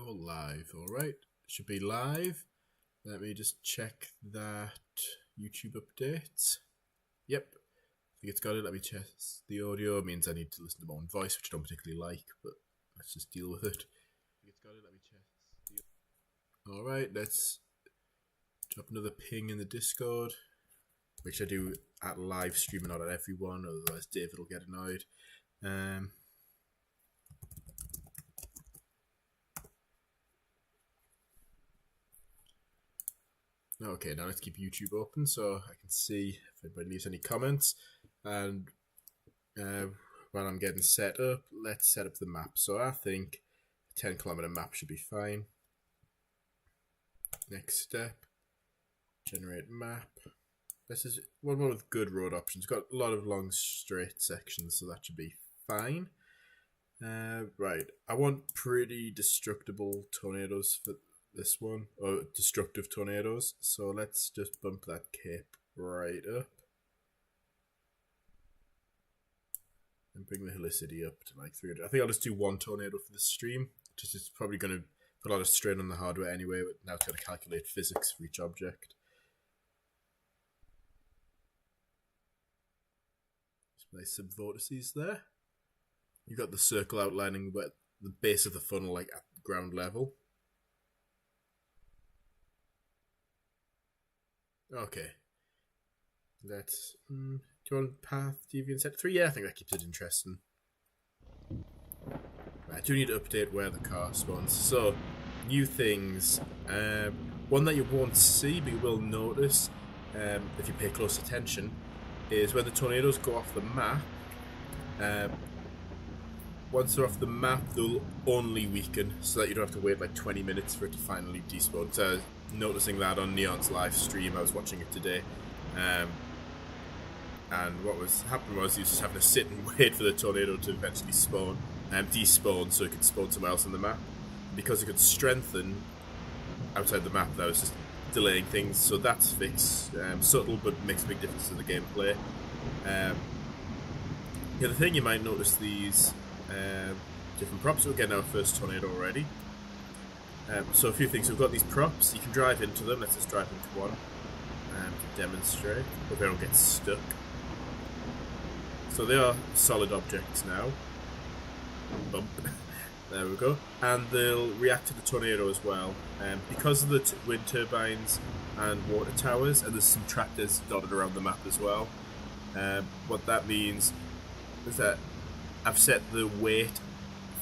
Oh, live. All right. Should be live. Let me just check that YouTube update. Yep. I think it's got it. Let me check the audio. It means I need to listen to my own voice, which I don't particularly like, but let's just deal with it. I think it's got it. Let me check. All right. Let's drop another ping in the Discord, which I do at live stream and not at everyone, otherwise David will get annoyed. Okay, now let's keep YouTube open so I can see if anybody leaves any comments. And while I'm getting set up, let's set up the map. So I think a 10-kilometer map should be fine. Next step, generate map. This is one more with good road options. Got a lot of long straight sections, so that should be fine. Right, I want pretty destructible tornadoes for this one, or destructive tornadoes. So let's just bump that cape right up and bring the helicity up to like 300. I think I'll just do one tornado for this stream. Just it's probably going to put a lot of strain on the hardware anyway, but now it's going to calculate physics for each object. Nice some vortices there. You've got the circle outlining where the base of the funnel, like at ground level. Okay. Let's. Do you want path deviant set 3? Yeah, I think that keeps it interesting. I do need to update where the car spawns. So, new things. One that you won't see, but you will notice if you pay close attention, is when the tornadoes go off the map. Once they're off the map, they'll only weaken, so that you don't have to wait like 20 minutes for it to finally despawn. So I was noticing that on Neon's live stream. I was watching it today, and what was happening was he was just having to sit and wait for the tornado to eventually spawn and despawn, so it could spawn somewhere else on the map. Because it could strengthen outside the map, that was just delaying things. So that's fixed. Subtle, but makes a big difference to the gameplay. The other thing, you might notice these different props. We're getting our first tornado already. So a few things. We've got these props. You can drive into them. Let's just drive into one to demonstrate. Hope they don't get stuck. So they are solid objects now. Bump. There we go. And they'll react to the tornado as well. Because of the wind turbines and water towers, and there's some tractors dotted around the map as well. What that means is that I've set the weight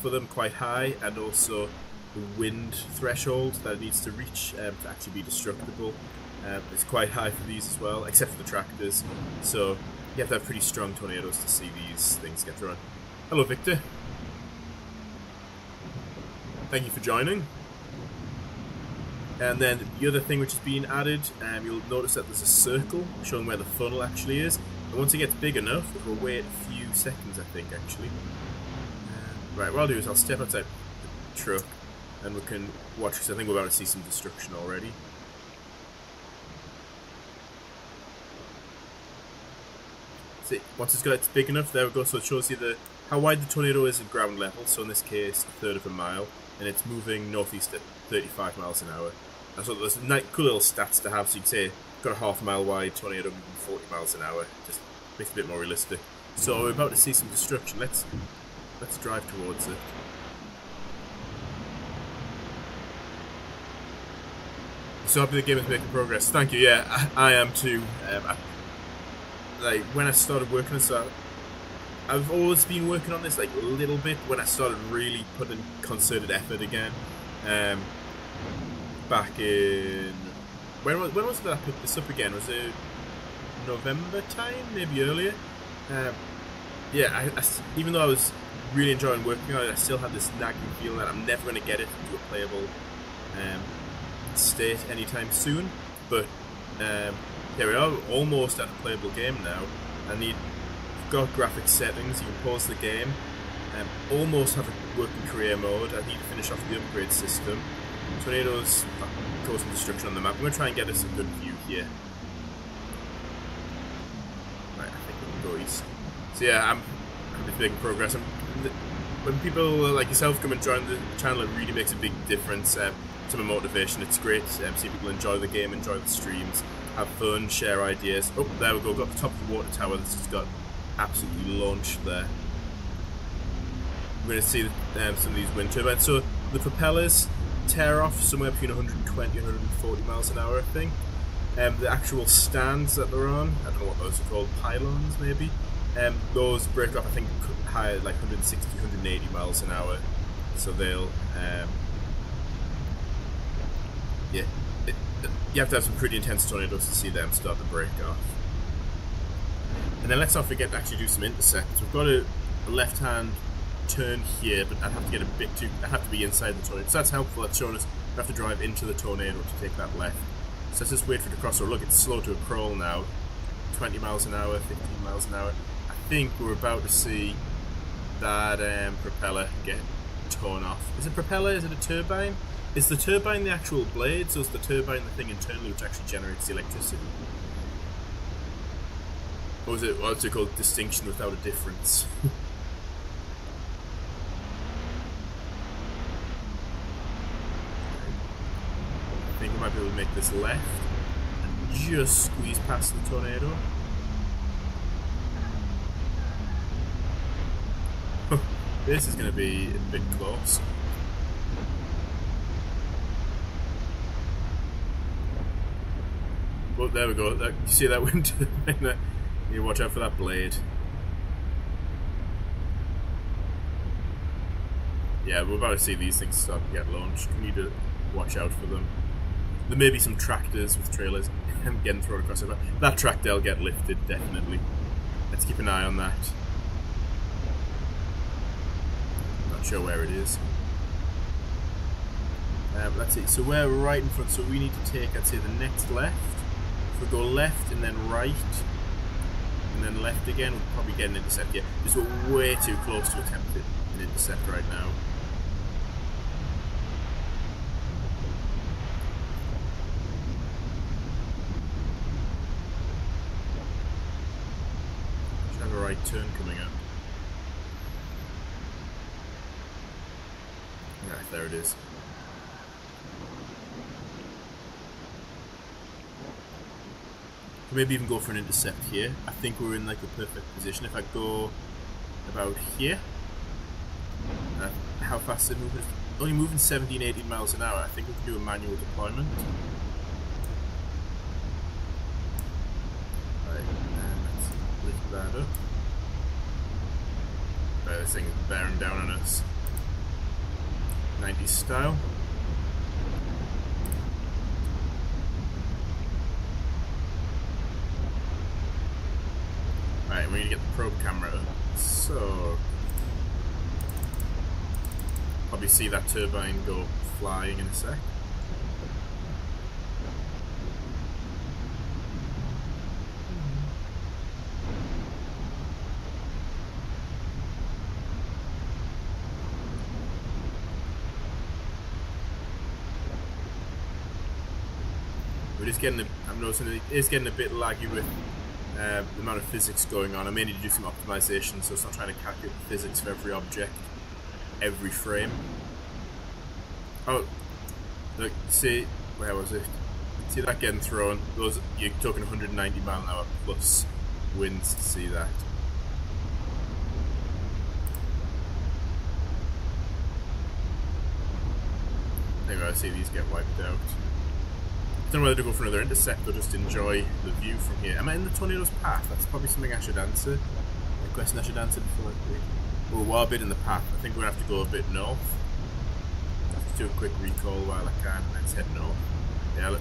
for them quite high, and also the wind threshold that it needs to reach to actually be destructible is quite high for these as well, except for the tractors. So you have to have pretty strong tornadoes to see these things get thrown. Hello, Victor. Thank you for joining. And then the other thing which is being added, you'll notice that there's a circle showing where the funnel actually is. And once it gets big enough, it will wait a few seconds, I think, actually. Right, what I'll do is I'll step outside the truck and we can watch, because I think we're about to see some destruction already. See, once it's got it's big enough, there we go. So it shows you how wide the tornado is at ground level. So in this case, a third of a mile, and it's moving northeast at 35 miles an hour. And so there's cool little stats to have. So you can say got a half-mile wide tornado moving 40 miles an hour. Just makes it a bit more realistic. So we're about to see some destruction. Let's drive towards it. So happy the game is making progress. Thank you. Yeah, I am too. Like when I started working on this, I've always been working on this like a little bit. When I started really putting concerted effort again, back in when was it that I picked this up again? Was it November time, maybe earlier? Yeah, even though I was really enjoying working on it, I still had this nagging feeling that I'm never going to get it into a playable state anytime soon. But here we are, almost at a playable game now. I've got graphic settings. You can pause the game. Almost have a working career mode. I need to finish off the upgrade system. Tornadoes causing destruction on the map. I'm going to try and get us a good view here. Right, I think we can go east. So yeah, I'm making progress. when people like yourself come and join the channel, it really makes a big difference to my motivation. It's great to see people enjoy the game, enjoy the streams, have fun, share ideas. Oh, there we go. Got the top of the water tower. This has got absolutely launched there. We're going to see some of these wind turbines. So the propellers tear off somewhere between 120 and 140 miles an hour, I think. The actual stands that they're on, I don't know what those are called, pylons maybe. Those break off, I think, high, like 160, 180 miles an hour. So they'll, yeah, you have to have some pretty intense tornadoes to see them start to break off. And then let's not forget to actually do some intercepts. We've got a left-hand turn here, but I'd have to get a bit too, I'd have to be inside the tornado. So that's helpful. That's showing us we have to drive into the tornado to take that left. So let's just wait for it to cross. Or look, it's slow to a crawl now. 20 miles an hour, 15 miles an hour. I think we're about to see that propeller get torn off. Is it a propeller? Is it a turbine? Is the turbine the actual blades, or is the turbine the thing internally which actually generates the electricity? Or is it, what's it called? Distinction without a difference. I think we might be able to make this left and just squeeze past the tornado. This is going to be a bit close. Well, there we go. You see that wind turbine? You watch out for that blade. Yeah, we're about to see these things start to get launched. We need to watch out for them. There may be some tractors with trailers getting thrown across it. That tractor will get lifted, definitely. Let's keep an eye on that. Not sure where it is. Let's see. So we're right in front. So we need to take, I'd say, the next left. If we go left and then right, and then left again, we'll probably get an intercept here. Because we're way too close to attempt an intercept right now. Should have a right turn coming up. Right, there it is. Maybe even go for an intercept here. I think we're in like the perfect position. If I go about here, how fast is it moving? Only moving 17, 18 miles an hour. I think we can do a manual deployment. Right, let's lift that up. Right, this thing is bearing down on us. 90s style. Right, we need to get the probe camera up. So probably see that turbine go flying in a sec. We're just getting I'm noticing it is getting a bit laggy with the amount of physics going on. I may need to do some optimization so it's not trying to calculate the physics for every object, every frame. Oh, look, see, where was it? See that getting thrown? Those, you're talking 190 mile an hour plus winds to see that. Anyway, I see these get wiped out. I don't know whether to go for another intercept or just enjoy the view from here. Am I in the tornado's path? That's probably something I should answer. A question I should answer before I leave. Well, we're a bit in the path. I think we're going to have to go a bit north. Let's do a quick recall while I can. Let's head north. Yeah, look.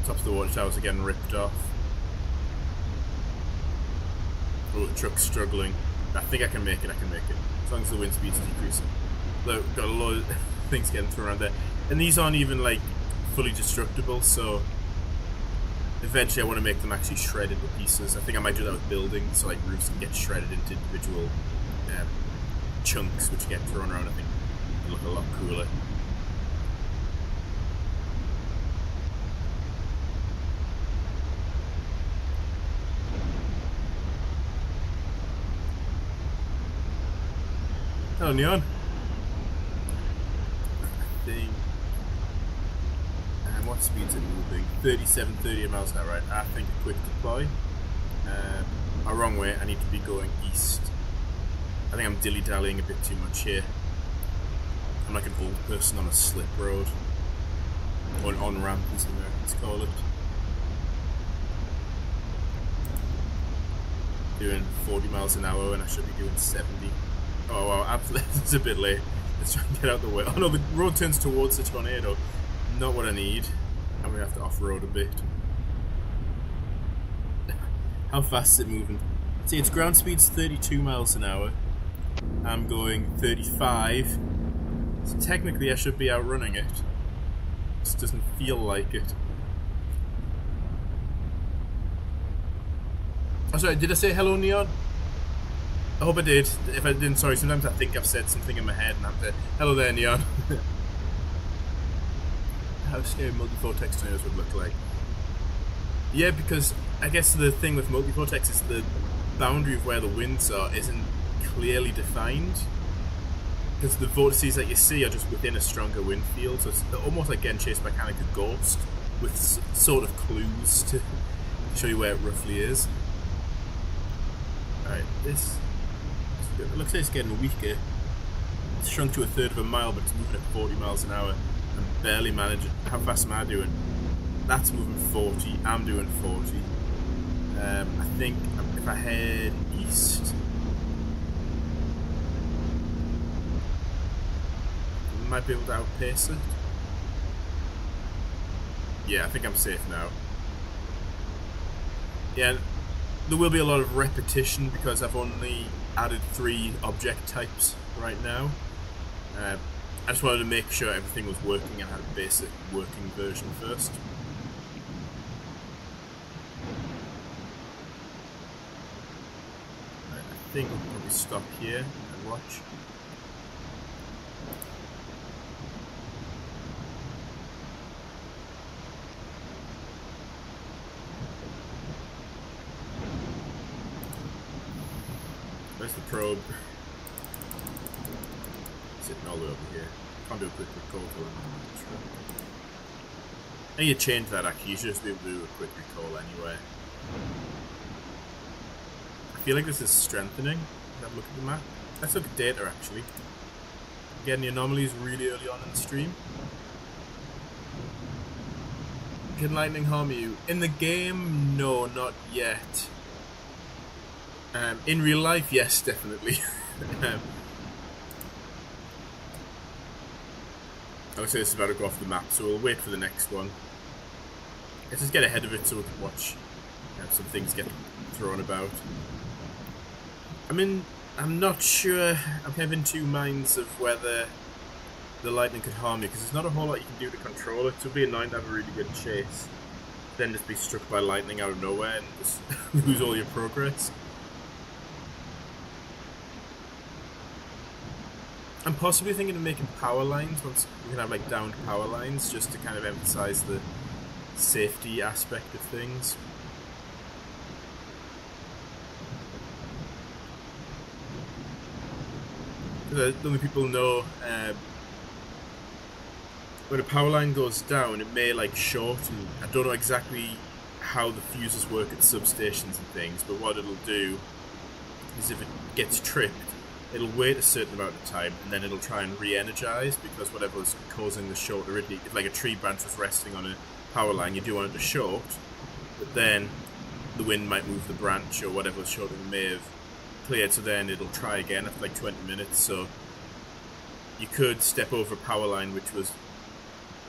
Tops of the water towers are getting ripped off. Oh, the truck's struggling. I think I can make it, As long as the wind speed's decreasing. Look, got a lot of things getting thrown around there. And these aren't even, like, fully destructible, so eventually I want to make them actually shred into pieces. I think I might do that with buildings, so like roofs can get shredded into individual chunks which get thrown around. I think it'll look a lot cooler. Oh, Neon. I think. And what speed's it moving? 37, 30 miles an hour, right? I think a quick deploy. Wrong way. I need to be going east. I think I'm dilly-dallying a bit too much here. I'm like an old person on a slip road. Or an on-ramp, as the Americans call it. Doing 40 miles an hour and I should be doing 70. Oh wow, it's a bit late. Let's try and get out the way. Oh no, the road turns towards the tornado. Not what I need. I'm gonna have to off-road a bit. How fast is it moving? See, its ground speed's 32 miles an hour. I'm going 35. So technically I should be outrunning it. Just doesn't feel like it. Oh, sorry, did I say hello, Neon? I hope I did. If I didn't, sorry, sometimes I think I've said something in my head and I'm saying, hello there, Neon. How scary multi-vortex tornadoes would look like. Yeah, because I guess the thing with multi-vortex is the boundary of where the winds are isn't clearly defined. Because the vortices that you see are just within a stronger wind field, so it's almost like getting chased by kind of a ghost with sort of clues to show you where it roughly is. Alright, this it looks like it's getting weaker. It's shrunk to 1/3 of a mile, but it's moving at 40 miles an hour. I'm barely managing. How fast am I doing? That's moving 40. I'm doing 40. I think if I head east, I might be able to outpace it. Yeah, I think I'm safe now. Yeah. There will be a lot of repetition because I've only added 3 object types right now. I just wanted to make sure everything was working and had a basic working version first. Right, I think we'll probably stop here and watch. Where's the probe? Sitting all the way over here. Can't do a quick recall till I'm on the truck. I need to change that actually. You should just be able to do a quick recall anyway. I feel like this is strengthening. Have a look at the map. Let's look at data actually. Getting the anomalies really early on in the stream. Can lightning harm you? In the game, no, not yet. In real life, yes, definitely. I would say this is about to go off the map, so we'll wait for the next one. Let's just get ahead of it so we can watch some things get thrown about. I'm not sure. I'm kind of in 2 minds of whether the lightning could harm you, because there's not a whole lot you can do to control it. So it'd be annoying to have a really good chase, then just be struck by lightning out of nowhere and just lose all your progress. I'm possibly thinking of making power lines once we can have like downed power lines, just to kind of emphasize the safety aspect of things. Because I don't think people know when a power line goes down, it may like short, and I don't know exactly how the fuses work at substations and things, but what it'll do is if it gets tripped, it'll wait a certain amount of time and then it'll try and re-energize, because whatever was causing the short originally, if like a tree branch was resting on a power line, you do want it to short, but then the wind might move the branch or whatever was shorting may have cleared, so then it'll try again after like 20 minutes. So you could step over a power line which was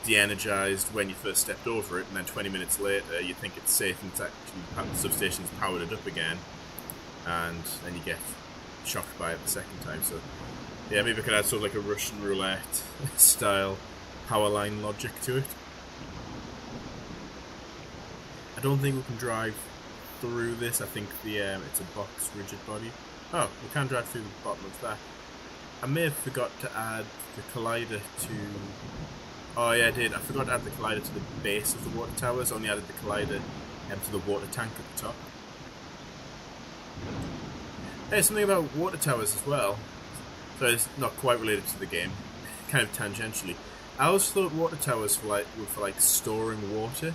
de-energized when you first stepped over it, and then 20 minutes later you think it's safe and it's actually the substation's powered it up again, and then you get shocked by it the second time. So yeah, maybe I could add sort of like a Russian roulette style power line logic to it. I don't think we can drive through this. I think the it's a box rigid body. Oh, we can drive through the bottom of that. I may have forgot to add the collider to... Oh yeah, I did. I forgot to add the collider to the base of the water towers. Only added the collider to the water tank at the top. Hey, something about water towers as well. So it's not quite related to the game, kind of tangentially. I always thought water towers were for storing water,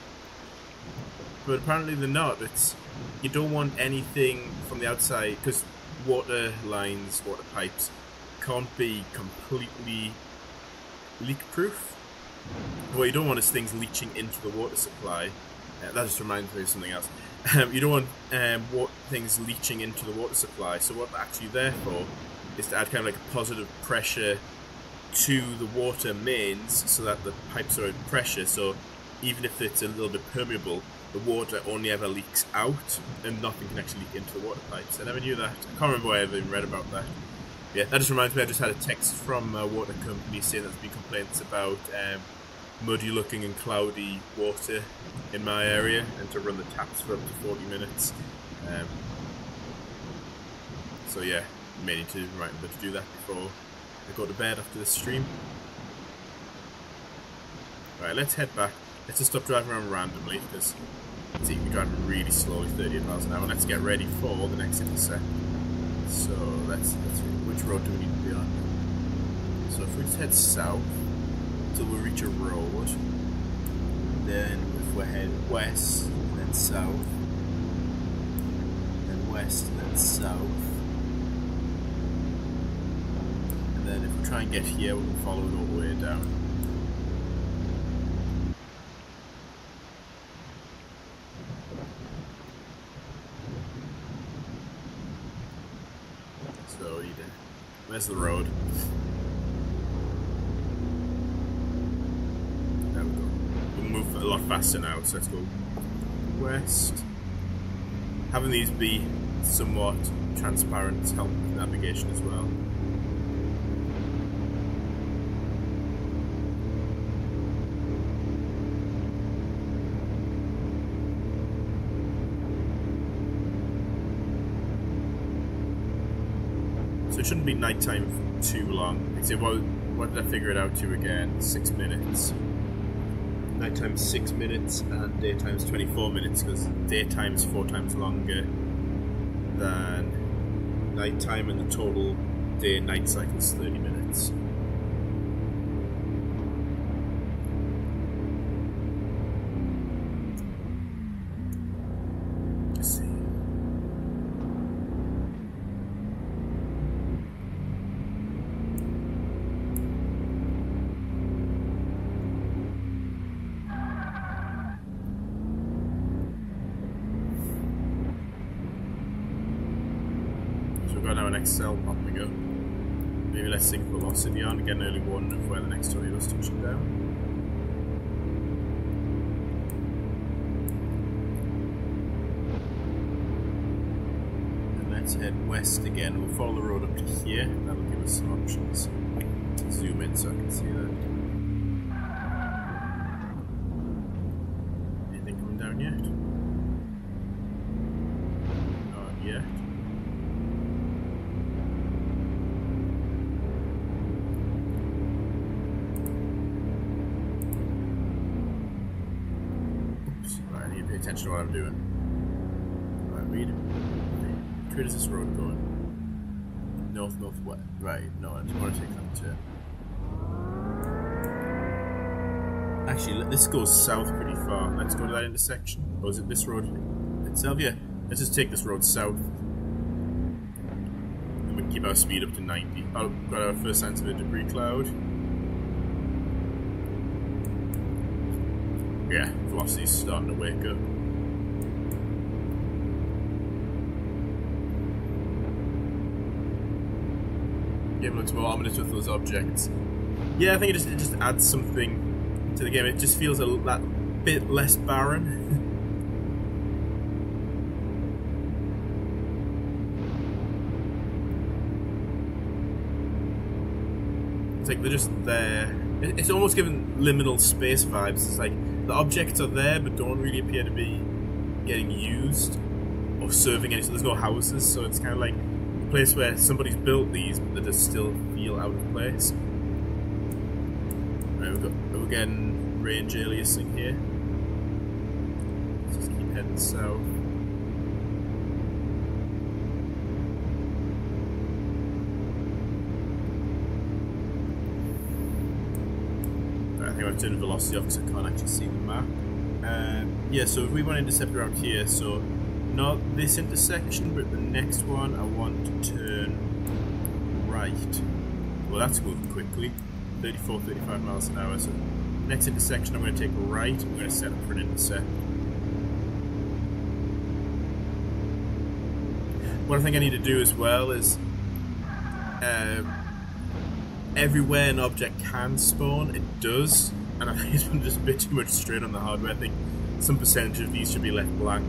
but apparently they're not. It's you don't want anything from the outside because water lines, water pipes can't be completely leak-proof. What you don't want is things leaching into the water supply. That just reminds me of something else. You don't want things leaching into the water supply. So what they're actually there for is to add kind of like a positive pressure to the water mains so that the pipes are at pressure. So even if it's a little bit permeable, the water only ever leaks out and nothing can actually leak into the water pipes. I never knew that. I can't remember where I even read about that. Yeah, that just reminds me, I just had a text from a water company saying there's been complaints about muddy looking and cloudy water in my area and to run the taps for up to 40 minutes. So yeah, may need to remember to do that before I go to bed after this stream. Right, let's head back. Let's just stop driving around randomly because we're driving really slowly, 38 miles an hour. Let's get ready for the next intersect. So let's which road do we need to be on? So if we just head south till we reach a road, then if we head west, then south, then west, then south, and then if we try and get here, we can follow it all the way down. So where's the road? There we go. We'll move a lot faster now, so let's go west. Having these be somewhat transparent helps with navigation as well. So it shouldn't be nighttime for too long. Like, say, what did I figure it out to again? 6 minutes. Nighttime's 6 minutes and daytime's 24 minutes because daytime's 4 times longer than nighttime, and the total day and night cycle is 30 minutes. Cell popping up. Maybe let's sync velocity on, get an early warning of where the next tornado's touching down. And let's head west again. We'll follow the road up to here. That'll give us some options. Zoom in so I can see that. Anything coming down yet? Not yet. Attention to what I'm doing. Right, where does this road going? Northwest. Right, no, I just want to take that turn. Actually, this goes south pretty far. Let's go to that intersection. Or is it this road itself? Yeah, let's just take this road south. And we can keep our speed up to 90. Oh, got our first signs of a debris cloud. Yeah, velocity's starting to wake up. Game looks more ominous with those objects. Yeah, I think it just adds something to the game. It just feels that bit less barren. It's like they're just there. It's almost given liminal space vibes. It's like the objects are there but don't really appear to be getting used or serving any. So there's no houses, so it's kind of like a place where somebody's built these but they just still feel out of place. Right, we're getting range aliasing here. Let's just keep heading south. I think I've turned velocity off because I can't actually see the map. Yeah, so if we want to intercept around here, so not this intersection, but the next one, I want to turn right. Well, that's moving quickly. 34, 35 miles an hour. So next intersection, I'm going to take right. I'm going to set up for an intercept. What I think I need to do as well is everywhere an object can spawn, it does, and I think it's just a bit too much strain on the hardware. I think some percentage of these should be left blank,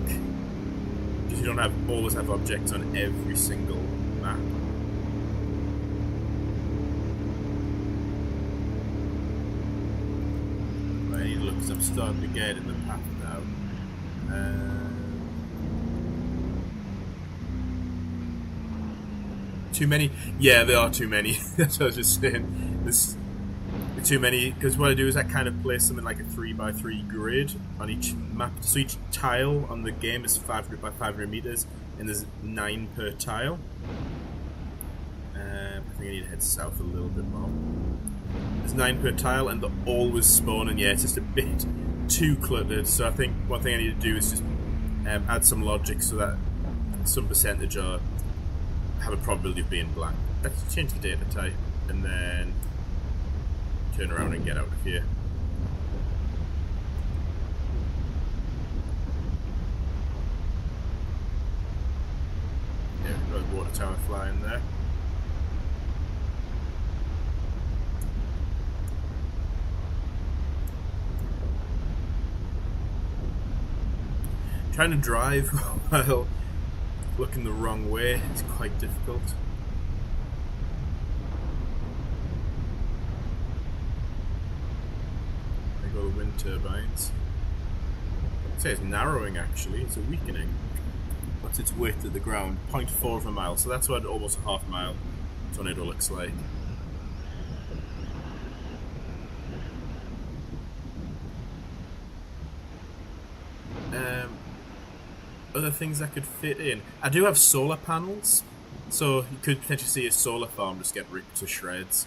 because you don't always have objects on every single map. I need to look because I'm starting to get in the path now. Too many? Yeah, there are too many. That's what I was just saying. There's too many, because what I do is I kind of place them in like a 3x3 grid on each map. So each tile on the game is 500 by 500 meters, and there's 9 per tile. I think I need to head south a little bit more. There's 9 per tile, and they're always spawning. Yeah, it's just a bit too cluttered. So I think one thing I need to do is just add some logic so that some percentage are have a probability of being blank. Let's change the data type and then turn around and get out of here. Yeah, we've got a water tower flying there. Trying to drive while looking the wrong way is quite difficult. There go the wind turbines. I'd say it's narrowing actually, it's a weakening. What's its width at the ground? 0.4 of a mile, so that's what almost a half mile tornado looks like. Other things that could fit in. I do have solar panels, so you could potentially see a solar farm just get ripped to shreds.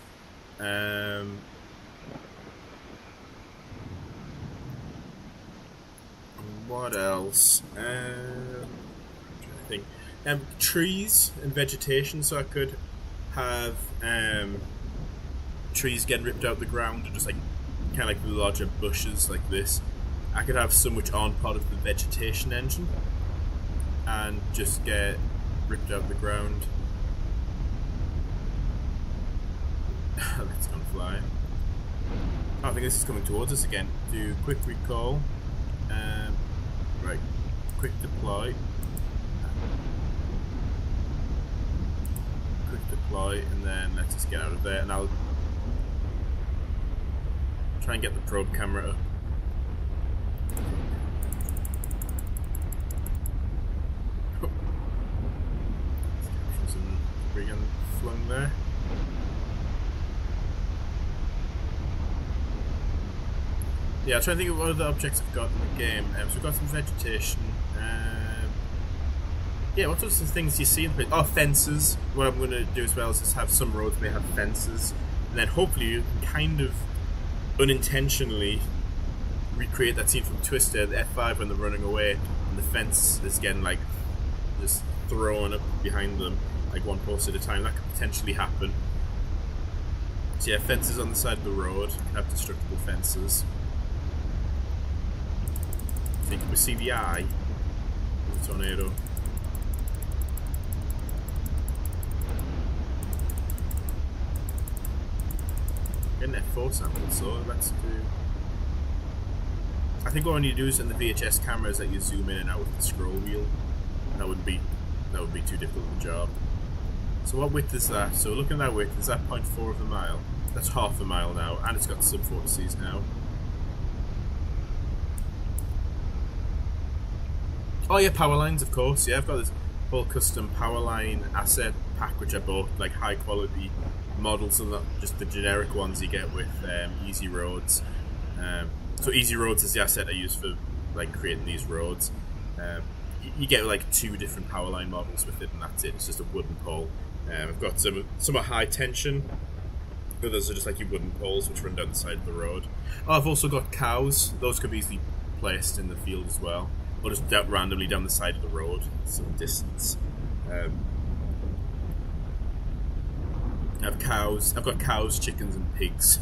What else? I'm trying to think. Trees and vegetation, so I could have trees getting ripped out the ground and just like kind of like the larger bushes like this. I could have some which aren't part of the vegetation engine and just get ripped out the ground. That's gone flying. Oh, I think this is coming towards us again. Do quick recall. Right, quick deploy. Quick deploy, and then let's just get out of there. And I'll try and get the probe camera up. Flung there. Yeah, I'm trying to think of what other objects I've got in the game. So we've got some vegetation. Yeah, what sorts of things do you see in the place? Oh, fences. What I'm going to do as well is just have some roads may have fences, and then hopefully you can kind of unintentionally recreate that scene from Twister, the F5 when they're running away, and the fence is getting like just thrown up behind them. Like one post at a time. That could potentially happen. So yeah, fences on the side of the road. You can have destructible fences. I think we see the eye of the tornado. Getting F4 sample, so let's do... I think what I need to do is in the VHS camera is that you zoom in and out with the scroll wheel. That would be too difficult of a job. So what width is that? So looking at that width, is that 0.4 of a mile? That's half a mile now, and it's got sub-vortices now. Oh yeah, power lines, of course. Yeah, I've got this whole custom power line asset pack, which I bought, like high quality models, and not just the generic ones you get with Easy Roads. So Easy Roads is the asset I use for like creating these roads. You get like 2 different power line models with it, and that's it. It's just a wooden pole. I've got some are high tension, Others are just like your wooden poles which run down the side of the road. Oh, I've also got cows. Those could be easily placed in the field as well, or just randomly down the side of the road, some distance. I have cows. I've got cows, chickens, and pigs.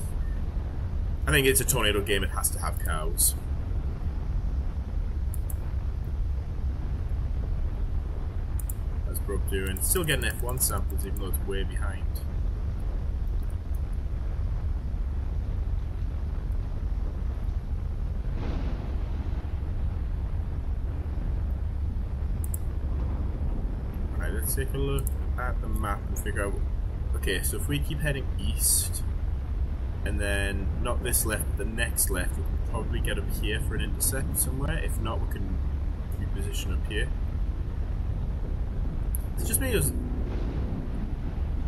I think it's a tornado game. It has to have cows. How's Brooke doing? Still getting F1 samples, even though it's way behind. Right, let's take a look at the map and figure out. Okay, so if we keep heading east, and then not this left, but the next left, we can probably get up here for an intercept somewhere. If not, we can reposition up here. It's just made us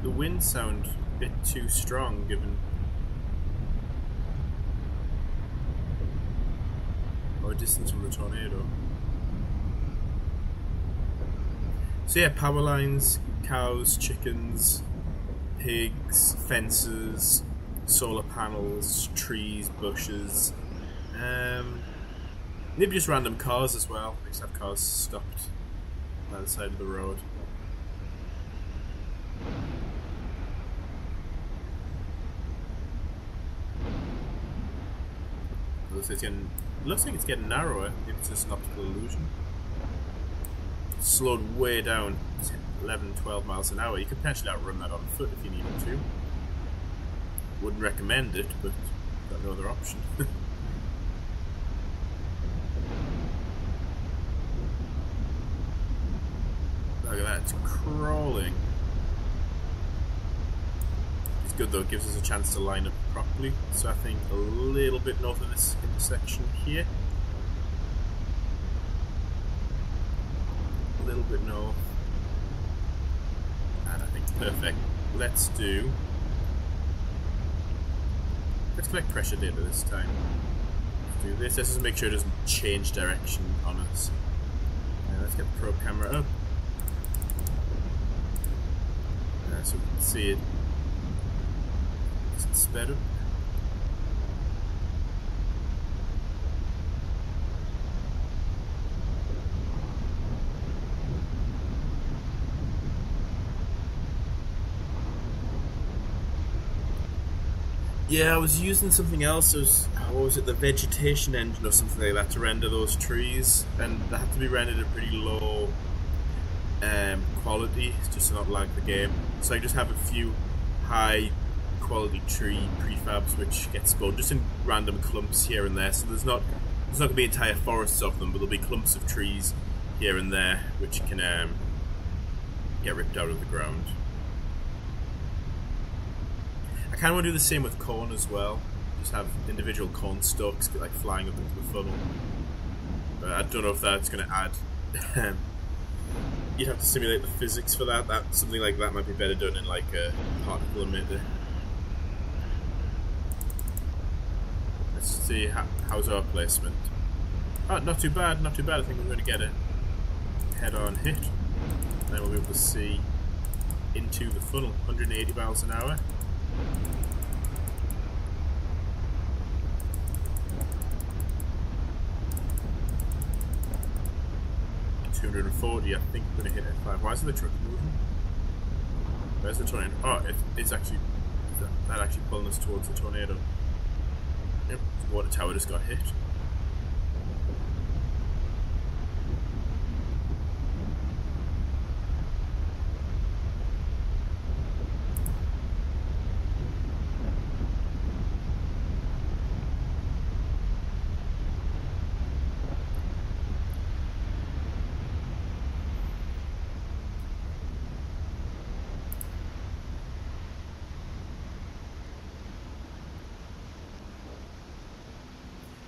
the wind sound a bit too strong, given our distance from the tornado. So yeah, power lines, cows, chickens, pigs, fences, solar panels, trees, bushes, maybe just random cars as well. We just have cars stopped by the side of the road. Looks like it's getting narrower. Maybe it's just an optical illusion. It's slowed way down, 11, 12 miles an hour. You could potentially outrun that on foot if you needed to. Wouldn't recommend it, but got no other option. Look at that, it's crawling. It's good though, it gives us a chance to line up properly. So I think a little bit north of this intersection here. A little bit north. And I think perfect. Let's collect pressure data this time. Let's do this. Let's just make sure it doesn't change direction on us. Let's get the probe camera up. So we can see it. Is it sped up? Yeah, I was using something else. It was, what was it, the vegetation engine or something like that to render those trees, and they had to be rendered at pretty low quality just to not lag the game. So I just have a few high quality tree prefabs which get spawned just in random clumps here and there. So there's not going to be entire forests of them, but there'll be clumps of trees here and there which can get ripped out of the ground. I kind of want to do the same with corn as well. Just have individual corn stalks like flying up into the funnel. But I don't know if that's going to add. You'd have to simulate the physics for that. Something like that might be better done in like a particle emitter. Let's see how's our placement. Oh, not too bad, not too bad. I think we're going to get a head-on hit. Then we'll be able to see into the funnel. 180 miles an hour. 240, I think we're going to hit F5. Why isn't the truck moving? Where's the tornado? Oh, it's actually, that actually pulling us towards the tornado. Yep, the water tower just got hit.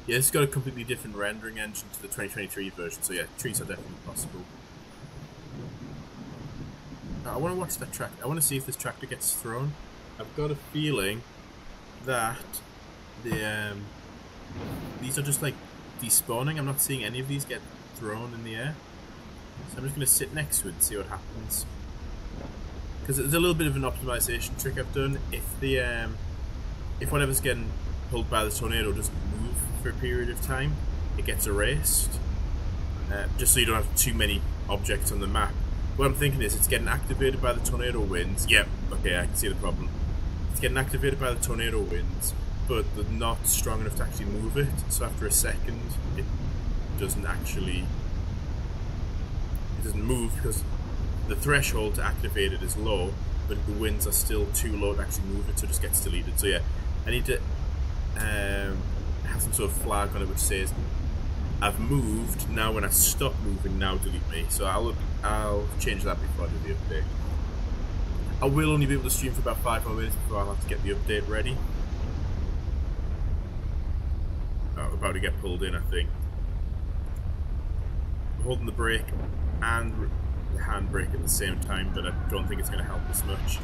Yeah, it's got a completely different rendering engine to the 2023 version, so yeah, trees are definitely possible. Now, I want to watch that tractor. I want to see if this tractor gets thrown. I've got a feeling that these are just like despawning. I'm not seeing any of these get thrown in the air. So I'm just going to sit next to it and see what happens. Because there's a little bit of an optimization trick I've done. If the if whatever's getting pulled by the tornado doesn't move for a period of time, it gets erased. Just so you don't have too many objects on the map. What I'm thinking is it's getting activated by the tornado winds. Yep, okay, I can see the problem. It's getting activated by the tornado winds, but they're not strong enough to actually move it. So after a second, it doesn't move because the threshold to activate it is low, but the winds are still too low to actually move it, so it just gets deleted. So yeah, I need to have some sort of flag on it which says I've moved, now when I stop moving, now delete me. So I'll change that before I do the update. I will only be able to stream for about 5 more minutes before I'll have to get the update ready. Oh, I'm about to get pulled in, I think. I'm holding the brake and the handbrake at the same time, but I don't think it's going to help us much.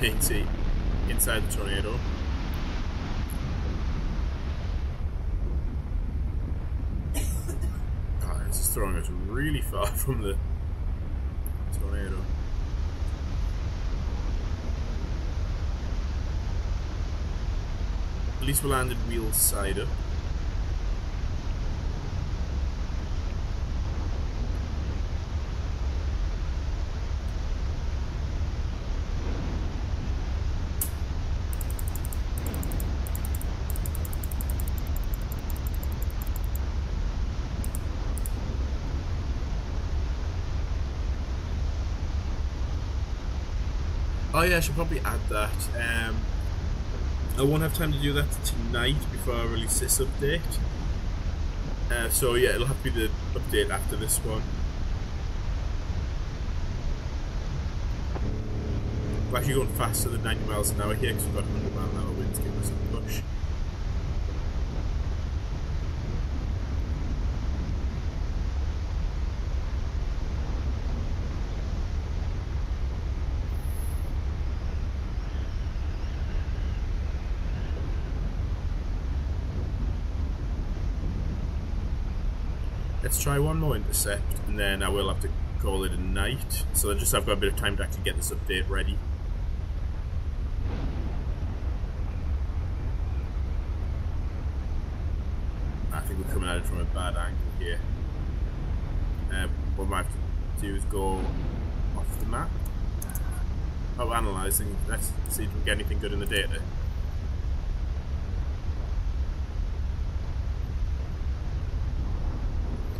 You can see inside the tornado. Oh, this is throwing us really far from the tornado. At least we landed wheels side up. Oh yeah, I should probably add that. I won't have time to do that tonight before I release this update. So yeah, it'll have to be the update after this one. We're actually going faster than 90 miles an hour here because we've got 100 mile an hour winds giving us a push. Let's try one more intercept, and then I will have to call it a night. So just I've got a bit of time to actually get this update ready. I think we're coming at it from a bad angle here. What I might have to do is go off the map. Oh, analysing. Let's see if we can get anything good in the data.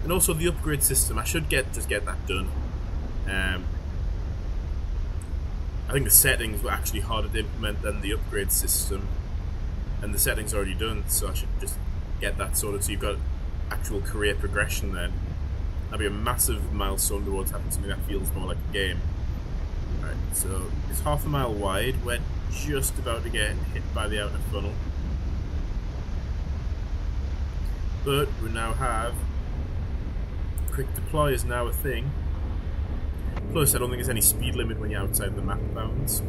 And also the upgrade system, I should just get that done. I think the settings were actually harder to implement than the upgrade system, and the settings are already done, so I should just get that sorted so you've got actual career progression then. That'd be a massive milestone towards having something that feels more like a game. Right, so it's half a mile wide, we're just about to get hit by the outer funnel. But we now have quick deploy is now a thing. Plus, I don't think there's any speed limit when you're outside the map bounds.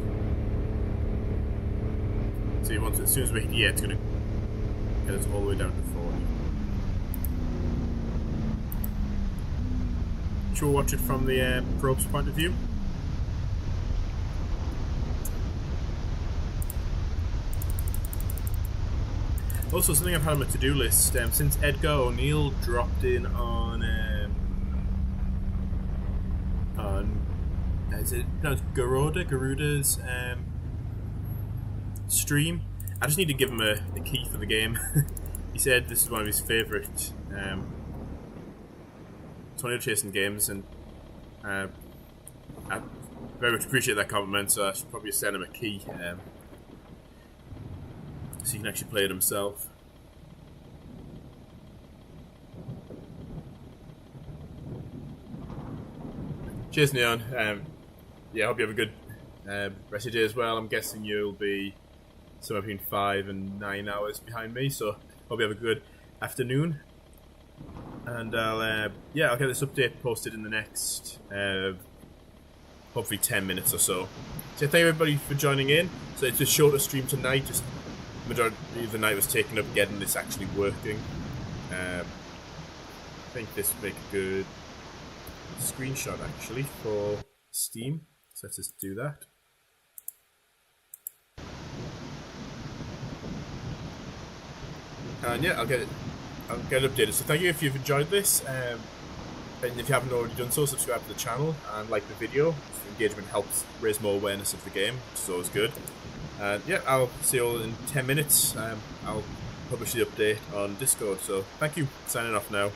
So you want to, as soon as we hit, yeah, it's going to get us all the way down to 40. Should we watch it from the probe's point of view? Also, something I've had on my to-do list, since Edgar O'Neill dropped in on is it pronounced Garuda's stream. I just need to give him a key for the game. He said this is one of his favourite tornado chasing games, and I very much appreciate that compliment, so I should probably send him a key so he can actually play it himself. Cheers, Neon. Yeah, I hope you have a good rest of your day as well. I'm guessing you'll be somewhere between 5 and 9 hours behind me, so hope you have a good afternoon. And I'll get this update posted in the next hopefully 10 minutes or so. So thank you everybody for joining in. So it's a shorter stream tonight, just the majority of the night was taken up getting this actually working. I think this will make a good screenshot actually for Steam. So let's just do that. And yeah, I'll get it updated. So thank you if you've enjoyed this. And if you haven't already done so, subscribe to the channel and like the video. Engagement helps raise more awareness of the game, which is always good. And yeah, I'll see you all in 10 minutes. I'll publish the update on Discord. So thank you. Signing off now.